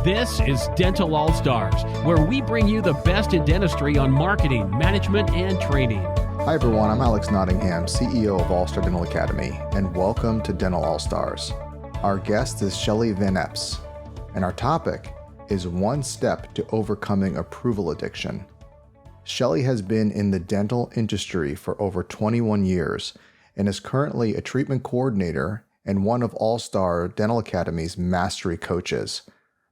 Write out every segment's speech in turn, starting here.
This is Dental All Stars, where we bring you the best in dentistry on marketing, management, and training. Hi everyone, I'm Alex Nottingham, CEO of All Star Dental Academy, and welcome to Dental All Stars. Our guest is Shelly VanEpps, and our topic is one step to overcoming approval addiction. Shelly has been in the dental industry for over 21 years and is currently a treatment coordinator and one of All Star Dental Academy's mastery coaches.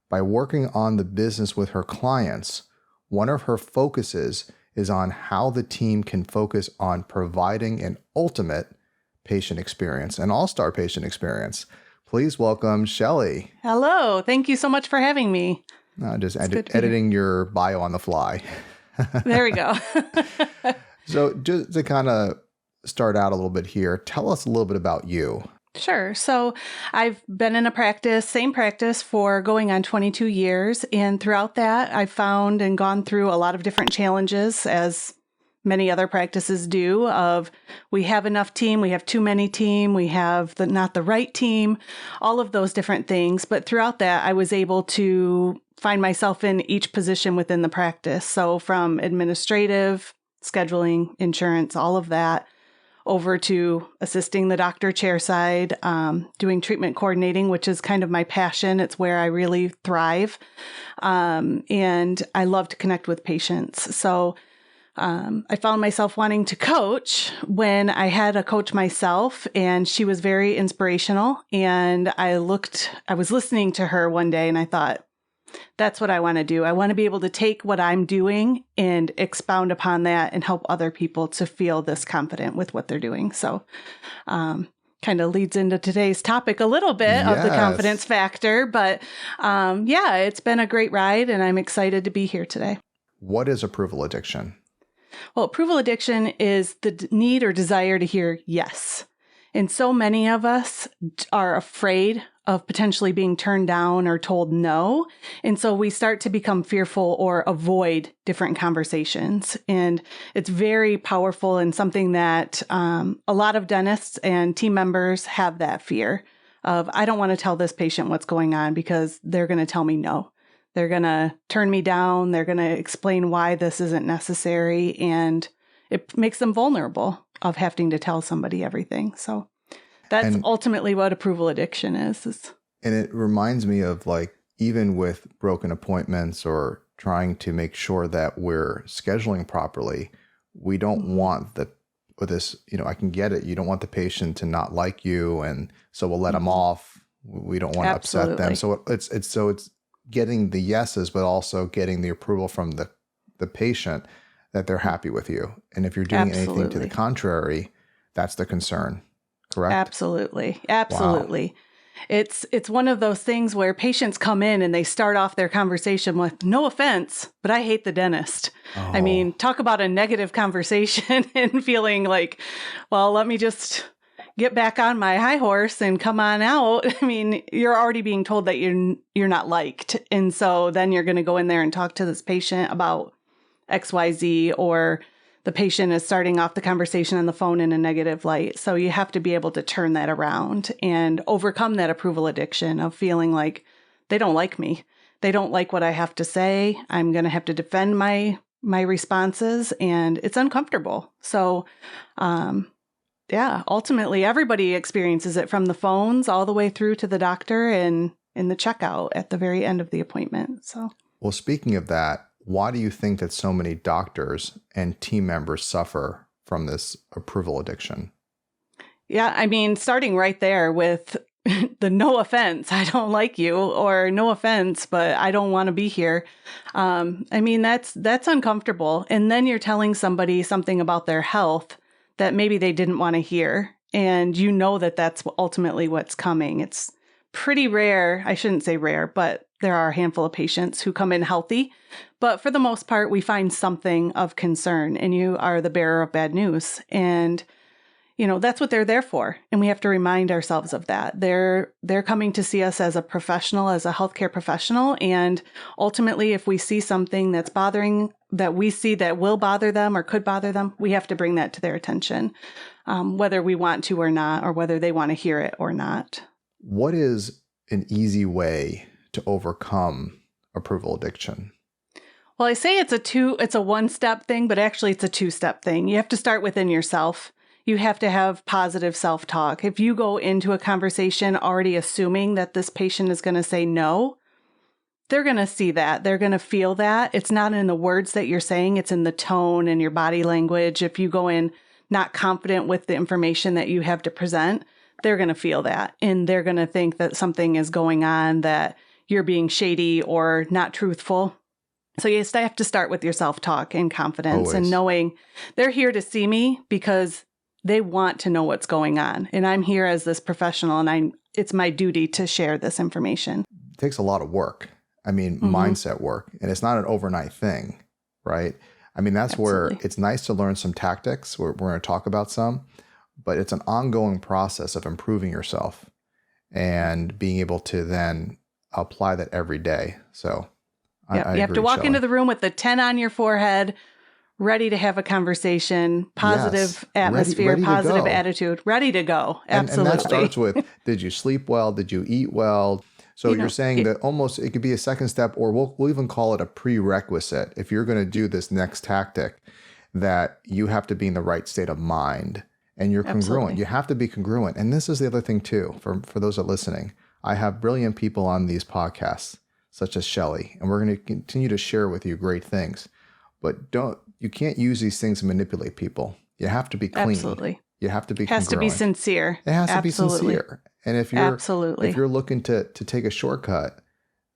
By working on the business with her clients, one of her focuses is on how the team can focus on providing an ultimate patient experience, an all-star patient experience. Please welcome Shelly. Hello. Thank you so much for having me. Just editing your bio on the fly. There we go. So just to kind of start out a little bit here, tell us a little bit about you. Sure. So I've been in same practice for going on 22 years. And throughout that, I've found and gone through a lot of different challenges, as many other practices do, of we have enough team, we have too many team, we have not the right team, all of those different things. But throughout that, I was able to find myself in each position within the practice. So from administrative, scheduling, insurance, all of that, over to assisting the doctor chairside, doing treatment coordinating, which is kind of my passion. It's where I really thrive. And I love to connect with patients. So I found myself wanting to coach when I had a coach myself, and she was very inspirational. And I was listening to her one day and I thought, that's what I want to do. I want to be able to take what I'm doing and expound upon that and help other people to feel this confident with what they're doing. So kind of leads into today's topic a little bit of the confidence factor. But it's been a great ride and I'm excited to be here today. What is approval addiction? Well, approval addiction is the need or desire to hear yes. And so many of us are afraid of potentially being turned down or told no. And so we start to become fearful or avoid different conversations. And it's very powerful and something that a lot of dentists and team members have that fear of, I don't want to tell this patient what's going on because they're going to tell me no. They're going to turn me down. They're going to explain why this isn't necessary. And it makes them vulnerable of having to tell somebody everything. So that's ultimately what approval addiction is. And it reminds me of, like, even with broken appointments or trying to make sure that we're scheduling properly, we don't want this, I can get it. You don't want the patient to not like you. And so we'll let them off. We don't want to upset them. So it's getting the yeses, but also getting the approval from the patient that they're happy with you. And if you're doing anything to the contrary, that's the concern. Correct? Absolutely. Wow. It's one of those things where patients come in and they start off their conversation with, no offense, but I hate the dentist. Oh. I mean, talk about a negative conversation and feeling like, well, let me just get back on my high horse and come on out. I mean, you're already being told that you're not liked. And so then you're going to go in there and talk to this patient about XYZ, or the patient is starting off the conversation on the phone in a negative light. So you have to be able to turn that around and overcome that approval addiction of feeling like they don't like me. They don't like what I have to say. I'm going to have to defend my responses, and it's uncomfortable. So, ultimately everybody experiences it, from the phones all the way through to the doctor and in the checkout at the very end of the appointment. So, well, speaking of that, why do you think that so many doctors and team members suffer from this approval addiction? Yeah, I mean, starting right there with the no offense, I don't like you, or no offense, but I don't want to be here. I mean, that's uncomfortable. And then you're telling somebody something about their health that maybe they didn't want to hear. And you know that that's ultimately what's coming. It's pretty rare. I shouldn't say rare, but there are a handful of patients who come in healthy. But for the most part, we find something of concern, and you are the bearer of bad news. And, that's what they're there for. And we have to remind ourselves of that. They're coming to see us as a professional, as a healthcare professional. And ultimately, if we see something that's bothering, that we see that will bother them or could bother them, we have to bring that to their attention, whether we want to or not, or whether they want to hear it or not. What is an easy way to overcome approval addiction? Well, I say it's a one-step thing, but actually it's a two-step thing. You have to start within yourself. You have to have positive self-talk. If you go into a conversation already assuming that this patient is going to say no, they're going to see that. They're going to feel that. It's not in the words that you're saying. It's in the tone and your body language. If you go in not confident with the information that you have to present, they're going to feel that. And they're going to think that something is going on, that you're being shady or not truthful. So you have to start with your self-talk and confidence. Always. And knowing they're here to see me because they want to know what's going on. And I'm here as this professional, and it's my duty to share this information. It takes a lot of work. I mean, mindset work. And it's not an overnight thing, right? I mean, that's Absolutely. Where it's nice to learn some tactics. We're going to talk about some, but it's an ongoing process of improving yourself and being able to then apply that every day. So you have to walk into the room with the 10 on your forehead, ready to have a conversation, positive atmosphere, ready positive attitude, ready to go. Absolutely. And that starts with, did you sleep well? Did you eat well? So you're saying that almost it could be a second step, or we'll even call it a prerequisite. If you're going to do this next tactic, that you have to be in the right state of mind and you're congruent. Absolutely. You have to be congruent. And this is the other thing too, for those that are listening. I have brilliant people on these podcasts, such as Shelly, and we're going to continue to share with you great things. But you can't use these things to manipulate people. You have to be clean. Absolutely. You have to be congruent. Has to be sincere. It has to be sincere. And if you're looking to take a shortcut,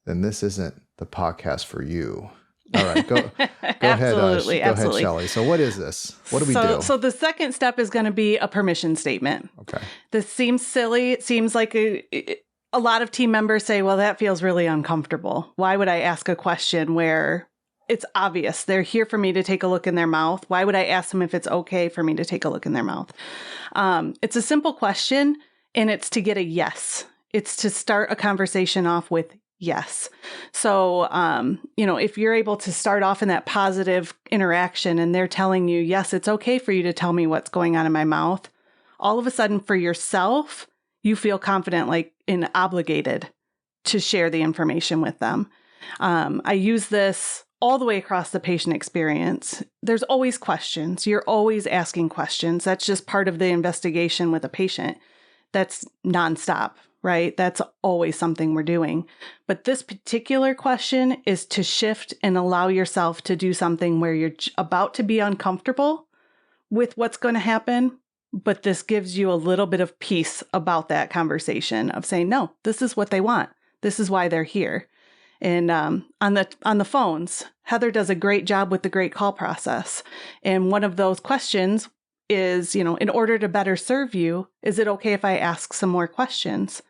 then this isn't the podcast for you. All right, go ahead, Shelly. So what is this? What do we do? So the second step is going to be a permission statement. Okay. This seems silly. It seems like a lot of team members say, well, that feels really uncomfortable. Why would I ask a question where it's obvious they're here for me to take a look in their mouth? Why would I ask them if it's okay for me to take a look in their mouth? It's a simple question, and it's to get a yes. It's to start a conversation off with yes. So, if you're able to start off in that positive interaction and they're telling you, yes, it's okay for you to tell me what's going on in my mouth, all of a sudden for yourself, you feel confident, and obligated to share the information with them. I use this all the way across the patient experience. There's always questions. You're always asking questions. That's just part of the investigation with a patient. That's nonstop, right? That's always something we're doing. But this particular question is to shift and allow yourself to do something where you're about to be uncomfortable with what's going to happen. But this gives you a little bit of peace about that conversation of saying, no, this is what they want. This is why they're here. And on the phones, Heather does a great job with the great call process. And one of those questions is, in order to better serve you, is it okay if I ask some more questions?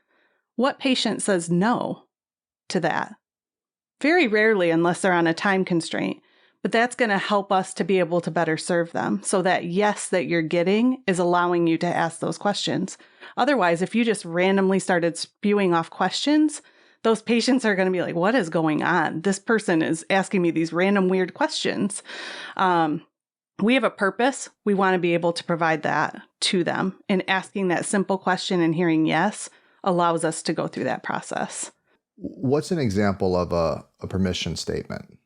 What patient says no to that? Very rarely, unless they're on a time constraint. But that's going to help us to be able to better serve them. So that yes that you're getting is allowing you to ask those questions. Otherwise, if you just randomly started spewing off questions, those patients are going to be like, what is going on? This person is asking me these random weird questions. We have a purpose. We want to be able to provide that to them. And asking that simple question and hearing yes allows us to go through that process. What's an example of a permission statement?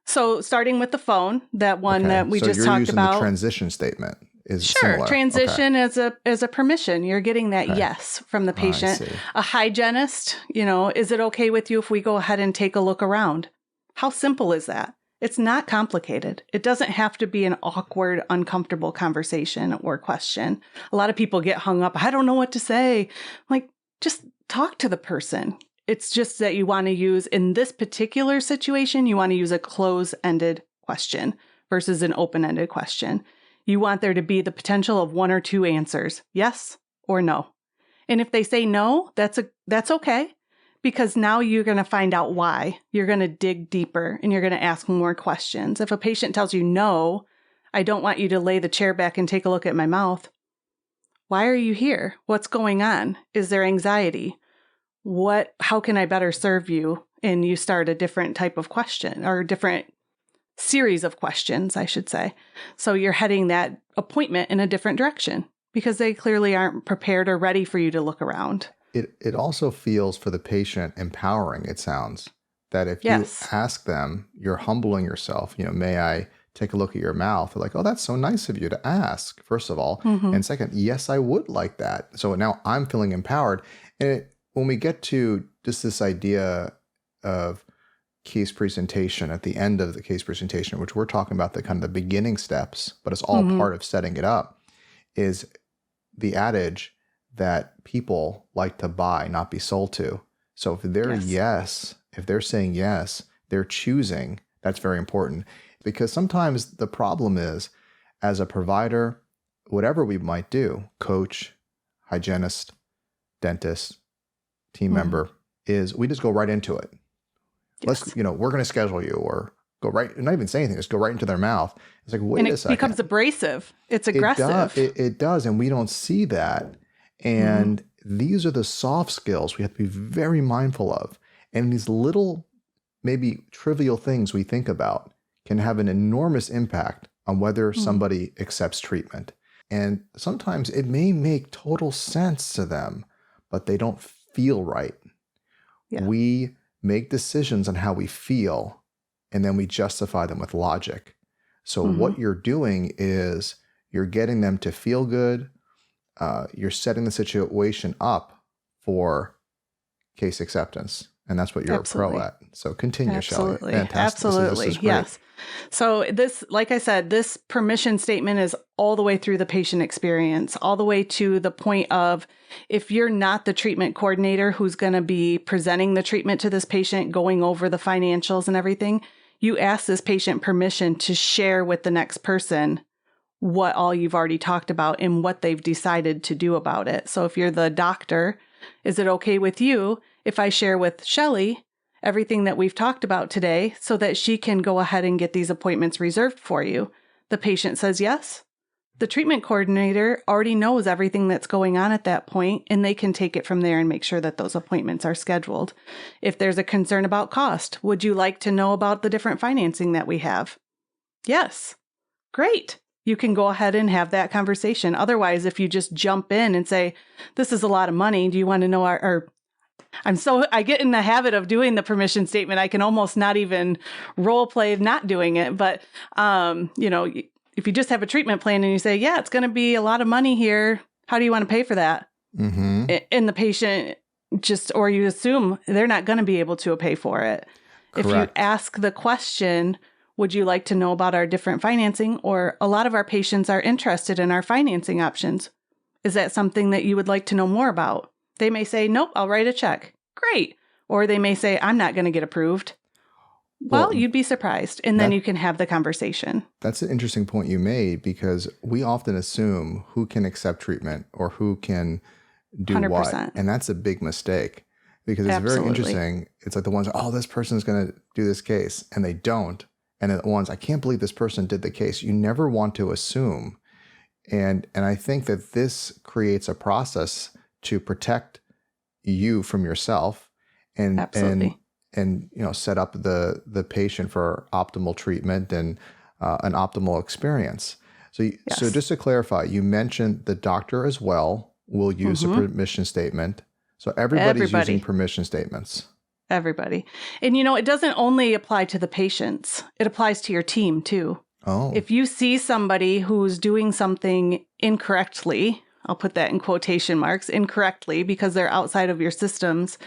So starting with the phone, that one that we just talked about. So you're using the transition statement is sure. Similar. Transition is a permission. You're getting that yes from the patient. A hygienist, is it okay with you if we go ahead and take a look around? How simple is that? It's not complicated. It doesn't have to be an awkward, uncomfortable conversation or question. A lot of people get hung up. I don't know what to say. Just talk to the person. It's just that you want to use, in this particular situation, you want to use a close-ended question versus an open-ended question. You want there to be the potential of one or two answers, yes or no. And if they say no, that's okay, because now you're going to find out why. You're going to dig deeper and you're going to ask more questions. If a patient tells you, no, I don't want you to lay the chair back and take a look at my mouth. Why are you here? What's going on? Is there anxiety? How can I better serve you? And you start a different type of question, or a different series of questions, I should say. So you're heading that appointment in a different direction because they clearly aren't prepared or ready for you to look around. It also feels for the patient empowering, it sounds, That if Yes. you ask them, you're humbling yourself, may I take a look at your mouth? They're like, oh, that's so nice of you to ask, first of all. Mm-hmm. And second, yes, I would like that. So now I'm feeling empowered. And when we get to just this idea of case presentation at the end of the case presentation, which we're talking about the kind of the beginning steps, but it's all Mm-hmm. part of setting it up, is the adage that people like to buy, not be sold to. So if if they're saying yes, they're choosing, that's very important. Because sometimes the problem is, as a provider, whatever we might do, coach, hygienist, dentist, team member, is we just go right into it. Yes. We're going to schedule you, or go right, not even say anything, just go right into their mouth. It's like, wait a second. It becomes abrasive. It's aggressive. It does. And we don't see that. And these are the soft skills we have to be very mindful of. And these little, maybe trivial things we think about can have an enormous impact on whether somebody accepts treatment. And sometimes it may make total sense to them, but they don't feel right. Yeah. We make decisions on how we feel, and then we justify them with logic. So what you're doing is you're getting them to feel good. You're setting the situation up for case acceptance. And that's what you're Absolutely. a pro at. So continue, Absolutely. Shelly. Fantastic. Absolutely. This is great. Yes. So this, like I said, this permission statement is all the way through the patient experience, all the way to the point of, if you're not the treatment coordinator who's going to be presenting the treatment to this patient, going over the financials and everything, you ask this patient permission to share with the next person what all you've already talked about and what they've decided to do about it. So if you're the doctor, is it okay with you if I share with Shelly everything that we've talked about today so that she can go ahead and get these appointments reserved for you? The patient says yes. The treatment coordinator already knows everything that's going on at that point, and they can take it from there and make sure that those appointments are scheduled. If there's a concern about cost, would you like to know about the different financing that we have? Yes. Great. You can go ahead and have that conversation. Otherwise, if you just jump in and say, this is a lot of money, do you want to know I get in the habit of doing the permission statement. I can almost not even role play not doing it. But, if you just have a treatment plan and you say, yeah, it's going to be a lot of money here, how do you want to pay for that? And the patient or you assume they're not going to be able to pay for it. Correct. If you ask the question, would you like to know about our different financing? Or a lot of our patients are interested in our financing options. Is that something that you would like to know more about? They may say, nope, I'll write a check. Great. Or they may say, I'm not going to get approved. Well, you'd be surprised. And then you can have the conversation. That's an interesting point you made, because we often assume who can accept treatment or who can do 100%. What. And that's a big mistake, because it's very interesting. It's like the ones, this person is going to do this case, and they don't. And the ones, I can't believe this person did the case. You never want to assume. And I think that this creates a process to protect you from yourself and set up the patient for optimal treatment and an optimal experience. So just to clarify, you mentioned the doctor as well will use a permission statement. So everybody's using permission statements. Everybody. And it doesn't only apply to the patients. It applies to your team too. Oh. If you see somebody who's doing something incorrectly, I'll put that in quotation marks, incorrectly, because they're outside of your systems,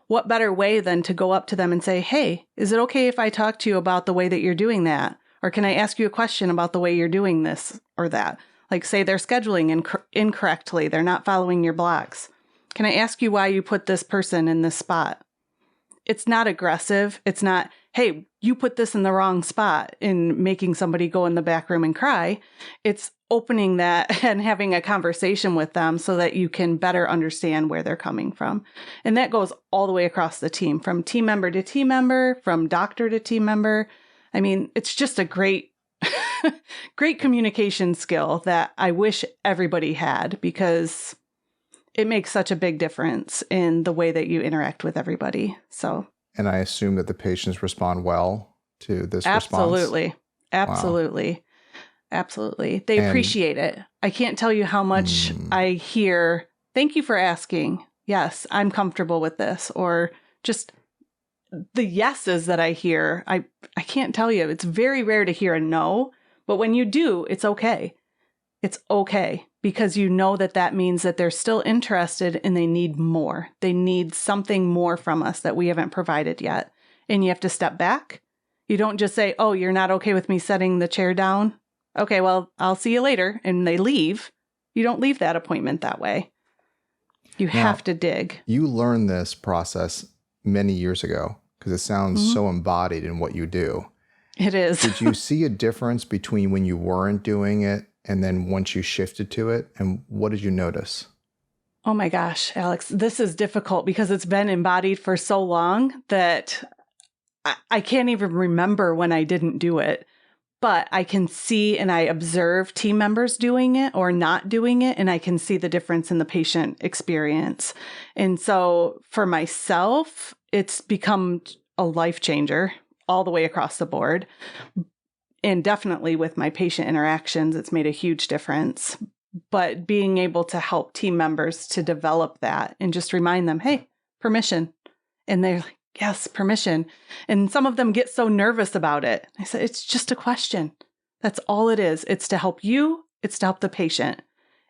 what better way than to go up to them and say, hey, is it okay if I talk to you about the way that you're doing that? Or can I ask you a question about the way you're doing this or that? Like, say they're scheduling incorrectly, they're not following your blocks. Can I ask you why you put this person in this spot? It's not aggressive. It's not, hey, you put this in the wrong spot, in making somebody go in the back room and cry. It's opening that and having a conversation with them so that you can better understand where they're coming from. And that goes all the way across the team, from team member to team member, from doctor to team member. I mean, it's just a great communication skill that I wish everybody had, because it makes such a big difference in the way that you interact with everybody. And I assume that the patients respond well to this Absolutely. response? Absolutely. Wow. Absolutely. They appreciate it. I can't tell you how much I hear, thank you for asking. Yes, I'm comfortable with this. Or just the yeses that I hear, I can't tell you. It's very rare to hear a no, but when you do, it's okay. It's okay because you know that that means that they're still interested and they need more. They need something more from us that we haven't provided yet. And you have to step back. You don't just say, oh, you're not okay with me setting the chair down? Okay, well, I'll see you later. And they leave. You don't leave that appointment that way. You have to dig. You learned this process many years ago because it sounds so embodied in what you do. It is. Did you see a difference between when you weren't doing it and then once you shifted to it? And what did you notice? Oh my gosh, Alex, this is difficult because it's been embodied for so long that I can't even remember when I didn't do it. But I can see and I observe team members doing it or not doing it, and I can see the difference in the patient experience. And so for myself, it's become a life changer all the way across the board. And definitely with my patient interactions, it's made a huge difference. But being able to help team members to develop that and just remind them, hey, permission. And they're like, yes, permission. And some of them get so nervous about it. I said, it's just a question. That's all it is. It's to help you. It's to help the patient.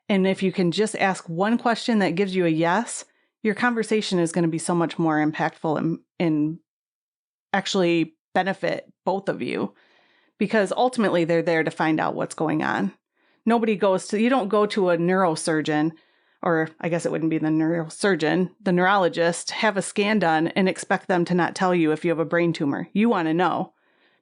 And if you can just ask one question that gives you a yes, your conversation is going to be so much more impactful and actually benefit both of you. Because ultimately they're there to find out what's going on. You don't go to a neurosurgeon, or I guess it wouldn't be the neurosurgeon, the neurologist, have a scan done and expect them to not tell you if you have a brain tumor. You want to know.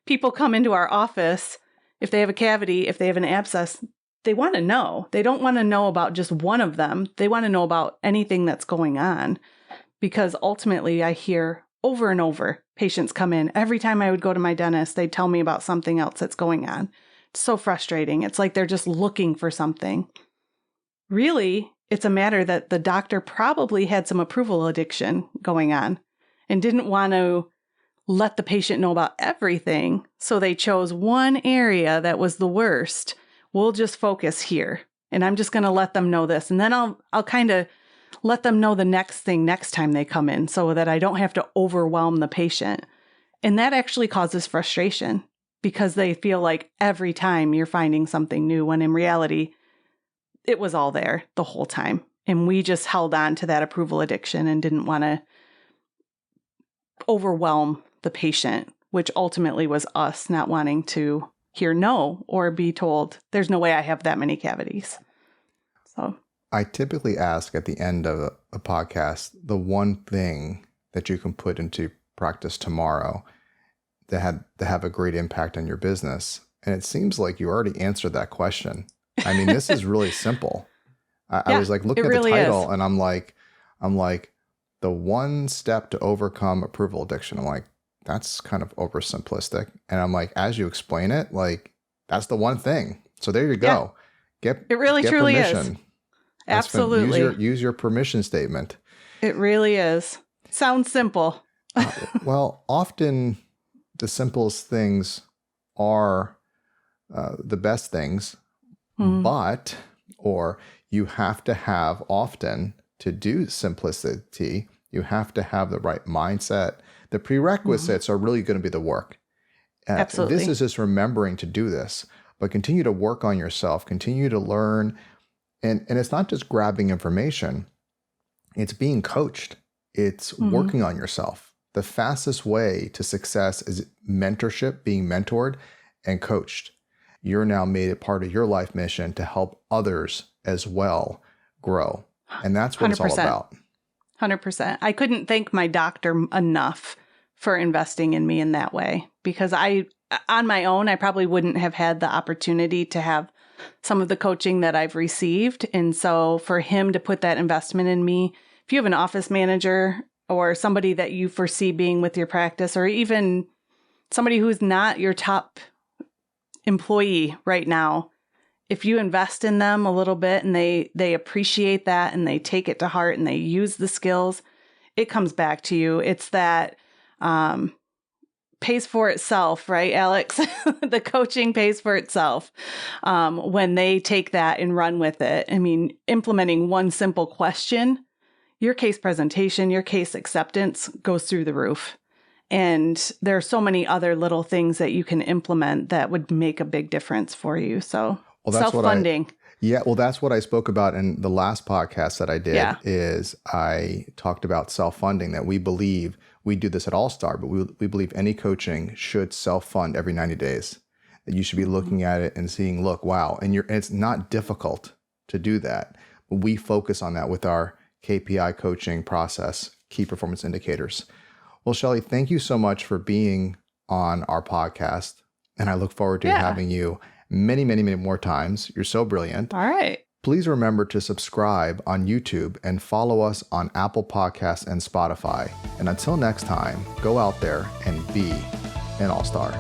People come into our office, if they have a cavity, if they have an abscess, they want to know. They don't want to know about just one of them. They want to know about anything that's going on. Because ultimately I hear over and over, patients come in. Every time I would go to my dentist, they'd tell me about something else that's going on. It's so frustrating. It's like they're just looking for something. Really, it's a matter that the doctor probably had some approval addiction going on and didn't want to let the patient know about everything. So they chose one area that was the worst. We'll just focus here. And I'm just going to let them know this. And then I'll kind of let them know the next thing next time they come in so that I don't have to overwhelm the patient. And that actually causes frustration because they feel like every time you're finding something new, when in reality, it was all there the whole time. And we just held on to that approval addiction and didn't want to overwhelm the patient, which ultimately was us not wanting to hear no or be told, there's no way I have that many cavities. So I typically ask at the end of a podcast, the one thing that you can put into practice tomorrow that have a great impact on your business. And it seems like you already answered that question. I mean, this is really simple. I was like looking at the title and I'm like, the one step to overcome approval addiction. I'm like, that's kind of oversimplistic. And I'm like, as you explain it, like that's the one thing. So there you go. It really truly permission. Is. Absolutely. Use your permission statement. It really is. Sounds simple. Well, often the simplest things are the best things. But, or you have to have often to do simplicity, you have to have the right mindset. The prerequisites are really going to be the work. Absolutely. This is just remembering to do this, but continue to work on yourself, continue to learn. And it's not just grabbing information. It's being coached. It's working on yourself. The fastest way to success is mentorship, being mentored and coached. You're now made it part of your life mission to help others as well grow. And that's what 100%. It's all about. 100%. I couldn't thank my doctor enough for investing in me in that way because on my own, I probably wouldn't have had the opportunity to have some of the coaching that I've received. And so for him to put that investment in me, if you have an office manager or somebody that you foresee being with your practice, or even somebody who's not your top employee right now, if you invest in them a little bit and they appreciate that and they take it to heart and they use the skills, it comes back to you. It's that pays for itself, right, Alex? The coaching pays for itself when they take that and run with it. I mean, implementing one simple question, your case presentation, your case acceptance goes through the roof. And there are so many other little things that you can implement that would make a big difference for you. So self-funding. That's what I spoke about in the last podcast that I did. Is I talked about self-funding, that we believe, we do this at All Star, but we believe any coaching should self-fund every 90 days. That you should be looking at it and seeing, look, wow. And it's not difficult to do that. But we focus on that with our KPI coaching process, key performance indicators. Well, Shelly, thank you so much for being on our podcast. And I look forward to having you many, many, many more times. You're so brilliant. All right. Please remember to subscribe on YouTube and follow us on Apple Podcasts and Spotify. And until next time, go out there and be an all-star.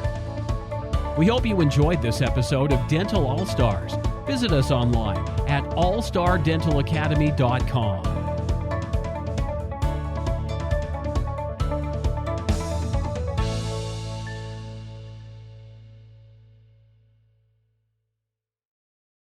We hope you enjoyed this episode of Dental All Stars. Visit us online at allstardentalacademy.com.